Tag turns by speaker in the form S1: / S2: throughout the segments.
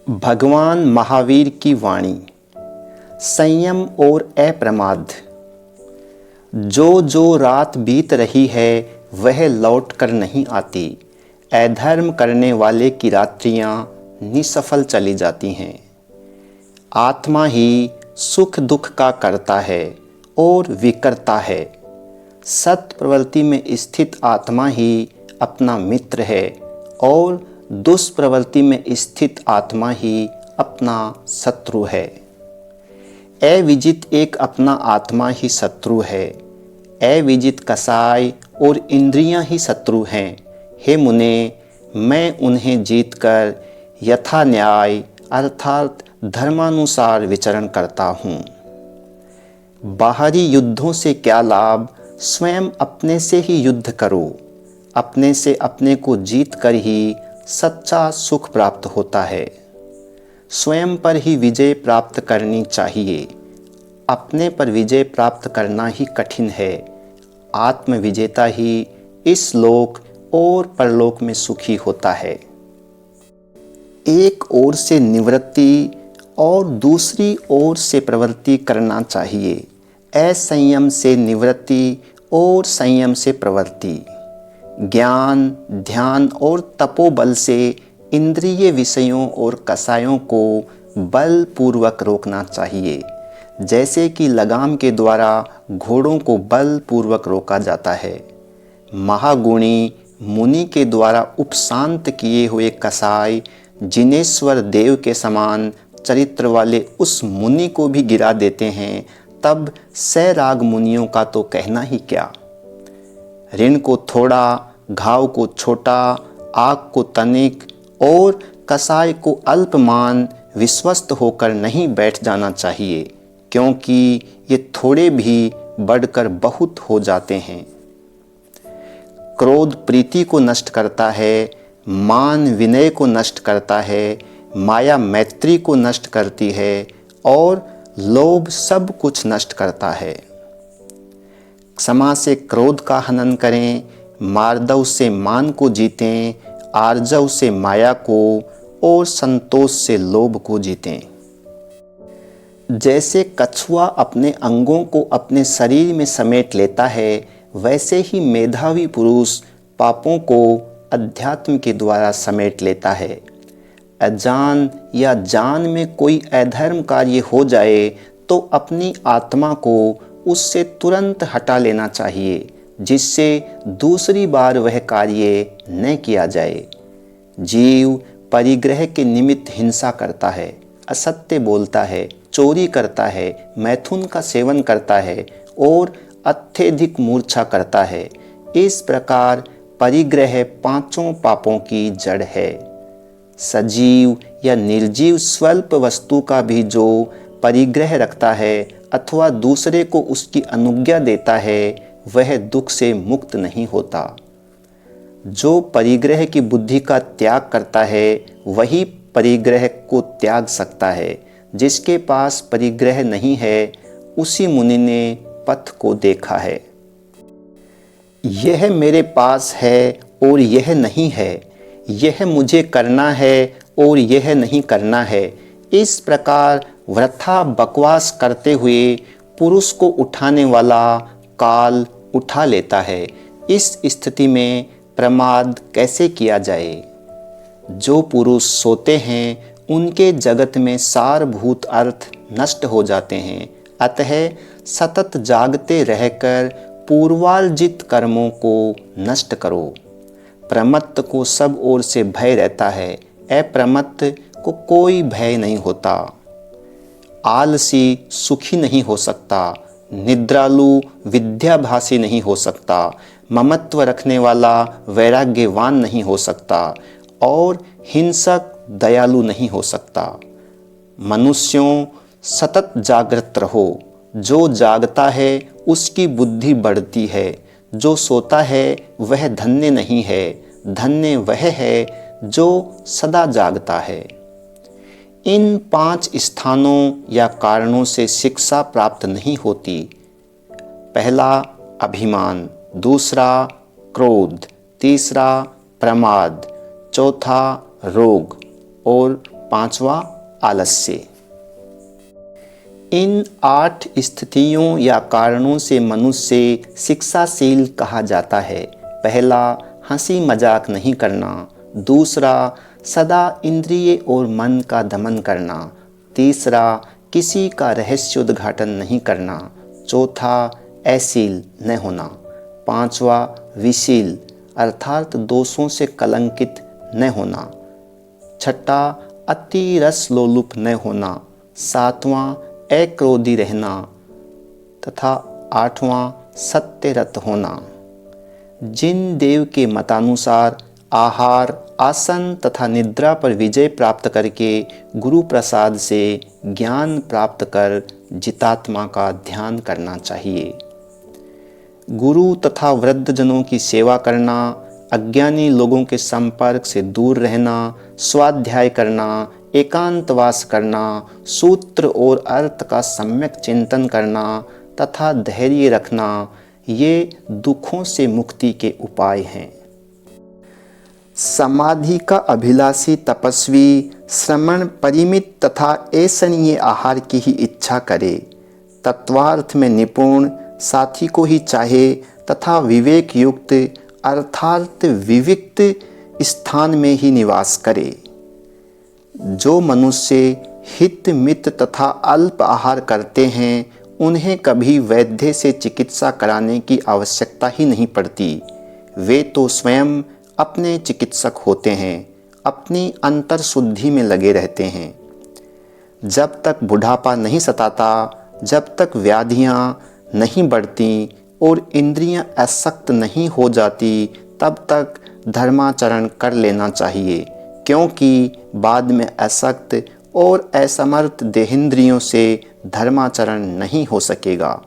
S1: भगवान महावीर की वाणी, संयम और अप्रमाद। जो जो रात बीत रही है वह लौट कर नहीं आती। अधर्म करने वाले की रात्रियां निसफल चली जाती हैं। आत्मा ही सुख दुख का करता है और विकर्ता है। सत प्रवृत्ति में स्थित आत्मा ही अपना मित्र है और दुष्प्रवृत्ति में स्थित आत्मा ही अपना शत्रु है। अविजित एक अपना आत्मा ही शत्रु है। अविजित कसाय और इंद्रियां ही शत्रु हैं। हे मुने, मैं उन्हें जीतकर यथा न्याय अर्थात धर्मानुसार विचरण करता हूँ। बाहरी युद्धों से क्या लाभ, स्वयं अपने से ही युद्ध करो। अपने से अपने को जीत कर ही सच्चा सुख प्राप्त होता है। स्वयं पर ही विजय प्राप्त करनी चाहिए। अपने पर विजय प्राप्त करना ही कठिन है। आत्म विजेता ही इस लोक और परलोक में सुखी होता है। एक ओर से निवृत्ति और दूसरी ओर से प्रवृत्ति करना चाहिए। असंयम से निवृत्ति और संयम से प्रवृत्ति। ज्ञान, ध्यान और तपोबल से इंद्रिय विषयों और कसायों को बलपूर्वक रोकना चाहिए, जैसे कि लगाम के द्वारा घोड़ों को बलपूर्वक रोका जाता है। महागुणी मुनि के द्वारा उपशांत किए हुए कसाय जिनेश्वर देव के समान चरित्र वाले उस मुनि को भी गिरा देते हैं, तब सैराग मुनियों का तो कहना ही क्या। ऋण को थोड़ा, घाव को छोटा, आग को तनिक और कसाय को अल्पमान विश्वस्त होकर नहीं बैठ जाना चाहिए, क्योंकि ये थोड़े भी बढ़कर बहुत हो जाते हैं। क्रोध प्रीति को नष्ट करता है, मान विनय को नष्ट करता है, माया मैत्री को नष्ट करती है और लोभ सब कुछ नष्ट करता है। क्षमा से क्रोध का हनन करें, मार्दव से मान को जीतें, आर्जव से माया को और संतोष से लोभ को जीतें। जैसे कछुआ अपने अंगों को अपने शरीर में समेट लेता है, वैसे ही मेधावी पुरुष पापों को अध्यात्म के द्वारा समेट लेता है। अजान या जान में कोई अधर्म कार्य हो जाए तो अपनी आत्मा को उससे तुरंत हटा लेना चाहिए, जिससे दूसरी बार वह कार्य न किया जाए। जीव परिग्रह के निमित्त हिंसा करता है, असत्य बोलता है, चोरी करता है, मैथुन का सेवन करता है और अत्यधिक मूर्छा करता है। इस प्रकार परिग्रह पांचों पापों की जड़ है। सजीव या निर्जीव स्वल्प वस्तु का भी जो परिग्रह रखता है अथवा दूसरे को उसकी अनुज्ञा देता है, वह दुख से मुक्त नहीं होता। जो परिग्रह की बुद्धि का त्याग करता है वही परिग्रह को त्याग सकता है। जिसके पास परिग्रह नहीं है, उसी मुनि ने पथ को देखा है। यह मेरे पास है और यह नहीं है, यह मुझे करना है और यह नहीं करना है। इस प्रकार वृथा बकवास करते हुए पुरुष को उठाने वाला काल उठा लेता है। इस स्थिति में प्रमाद कैसे किया जाए। जो पुरुष सोते हैं उनके जगत में सारभूत अर्थ नष्ट हो जाते हैं। अतः सतत जागते रहकर पूर्वार्जित कर्मों को नष्ट करो। प्रमत्त को सब ओर से भय रहता है, अप्रमत्त को कोई भय नहीं होता। आलसी सुखी नहीं हो सकता, निद्रालु विद्याभासी नहीं हो सकता, ममत्व रखने वाला वैराग्यवान नहीं हो सकता और हिंसक दयालु नहीं हो सकता। मनुष्यों, सतत जागृत रहो। जो जागता है उसकी बुद्धि बढ़ती है, जो सोता है वह धन्य नहीं है, धन्य वह है जो सदा जागता है। इन 5 स्थानों या कारणों से शिक्षा प्राप्त नहीं होती। पहला अभिमान, दूसरा क्रोध, तीसरा प्रमाद, चौथा रोग और 5वां आलस्य। इन 8 स्थितियों या कारणों से मनुष्य शिक्षाशील कहा जाता है। पहला, हंसी मजाक नहीं करना। दूसरा, सदा इंद्रिय और मन का दमन करना। तीसरा, किसी का रहस्योद्घाटन नहीं करना। चौथा, अशील न होना। पांचवा, विशील अर्थात दोषों से कलंकित न होना। छठा, अति रसलोलुप न होना। सातवां, अक्रोधी रहना तथा आठवां, सत्यरत होना। जिन देव के मतानुसार आहार, आसन तथा निद्रा पर विजय प्राप्त करके गुरु प्रसाद से ज्ञान प्राप्त कर जितात्मा का ध्यान करना चाहिए। गुरु तथा वृद्धजनों की सेवा करना, अज्ञानी लोगों के संपर्क से दूर रहना, स्वाध्याय करना, एकांतवास करना, सूत्र और अर्थ का सम्यक चिंतन करना तथा धैर्य रखना, ये दुखों से मुक्ति के उपाय हैं। समाधि का अभिलाषी तपस्वी श्रमण परिमित तथा ऐसनीय आहार की ही इच्छा करे, तत्वार्थ में निपुण साथी को ही चाहे तथा विवेक युक्त अर्थात विविक्त स्थान में ही निवास करे। जो मनुष्य हित मित तथा अल्प आहार करते हैं, उन्हें कभी वैद्य से चिकित्सा कराने की आवश्यकता ही नहीं पड़ती। वे तो स्वयं अपने चिकित्सक होते हैं, अपनी अंतर शुद्धि में लगे रहते हैं। जब तक बुढ़ापा नहीं सताता, जब तक व्याधियाँ नहीं बढ़ती और इंद्रियां असक्त नहीं हो जाती, तब तक धर्माचरण कर लेना चाहिए, क्योंकि बाद में असक्त और असमर्थ देहेंद्रियों से धर्माचरण नहीं हो सकेगा।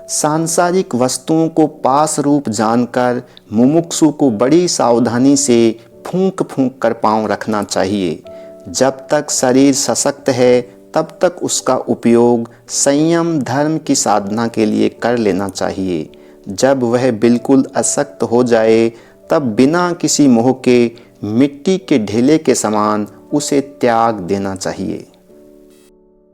S1: सांसारिक वस्तुओं को पास रूप जानकर मुमुक्षु को बड़ी सावधानी से फूंक फूंक कर पांव रखना चाहिए। जब तक शरीर सशक्त है, तब तक उसका उपयोग संयम धर्म की साधना के लिए कर लेना चाहिए। जब वह बिल्कुल अशक्त हो जाए, तब बिना किसी मोह के मिट्टी के ढेले के समान उसे त्याग देना चाहिए।